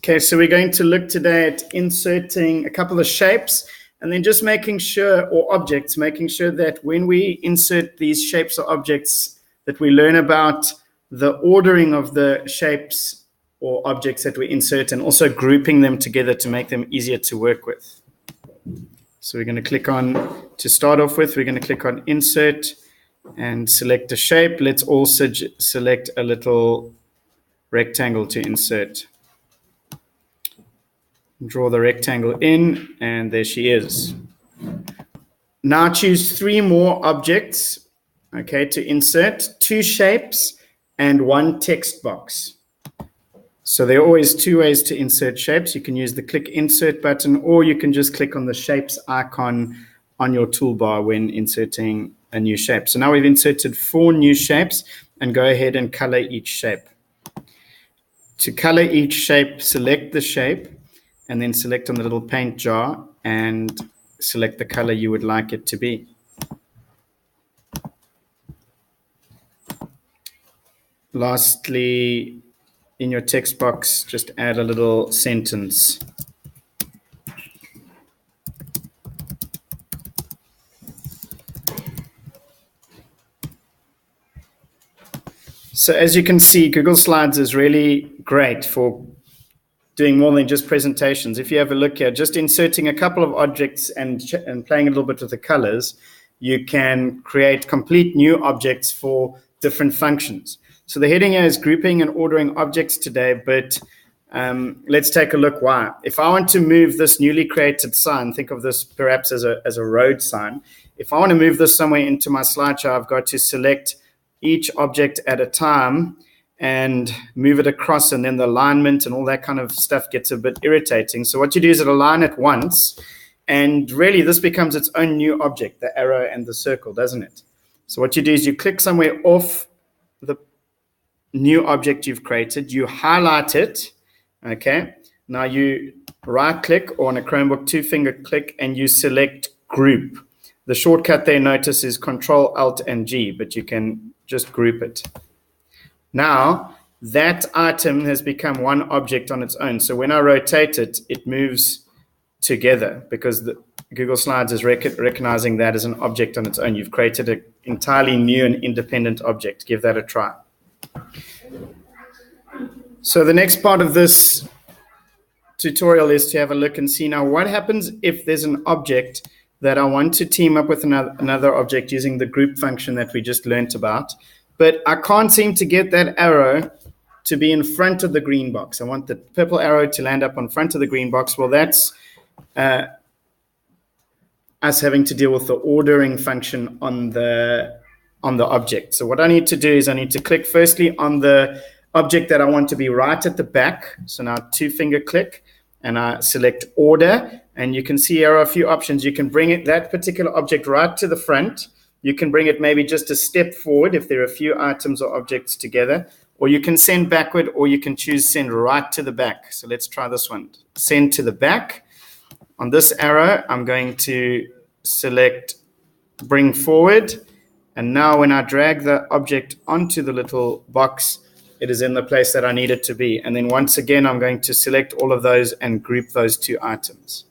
Okay, so we're going to look today at inserting a couple of shapes and then just making sure, or objects, making sure that when we insert these shapes or objects that we learn about the ordering of the shapes or objects that we insert and also grouping them together to make them easier to work with. So we're going to click on, to start off with, we're going to click on Insert and select a shape. Let's also select a little rectangle to insert. Draw the rectangle in, and there she is. Now choose 3 more objects, okay, to insert, 2 shapes and 1 text box. So there are always 2 ways to insert shapes. You can use the click insert button, or you can just click on the shapes icon on your toolbar when inserting a new shape. So now we've inserted 4 new shapes, and go ahead and color each shape. To color each shape, select the shape and then select on the little paint jar and select the color you would like it to be. Lastly, in your text box, just add a little sentence. So as you can see, Google Slides is really great for doing more than just presentations. If you have a look here, just inserting a couple of objects and playing a little bit with the colors, you can create complete new objects for different functions. So the heading here is grouping and ordering objects today, but let's take a look why. If I want to move this newly created sign, think of this perhaps as a road sign. If I want to move this somewhere into my slideshow, I've got to select each object at a time and move it across, and then the alignment and all that kind of stuff gets a bit irritating. So what you do is align it once, and really this becomes its own new object, the arrow and the circle, doesn't it? So what you do is you click somewhere off the new object you've created, you highlight it, okay? Now you right click, or on a Chromebook 2-finger click, and you select group. The shortcut there, notice, is Control Alt and G, but you can just group it. Now, that item has become one object on its own. So when I rotate it, it moves together because Google Slides is recognizing that as an object on its own. You've created an entirely new and independent object. Give that a try. So the next part of this tutorial is to have a look and see now what happens if there's an object that I want to team up with another object using the group function that we just learned about. But I can't seem to get that arrow to be in front of the green box. I want the purple arrow to land up in front of the green box. Well, that's us having to deal with the ordering function on the object. So what I need to do is I need to click firstly on the object that I want to be right at the back. So now 2-finger click, and I select order. And you can see here are a few options. You can bring that particular object right to the front. You can bring it maybe just a step forward if there are a few items or objects together, or you can send backward, or you can choose send right to the back. So let's try this one. Send to the back. On this arrow, I'm going to select bring forward. And now when I drag the object onto the little box, it is in the place that I need it to be. And then once again, I'm going to select all of those and group those 2 items.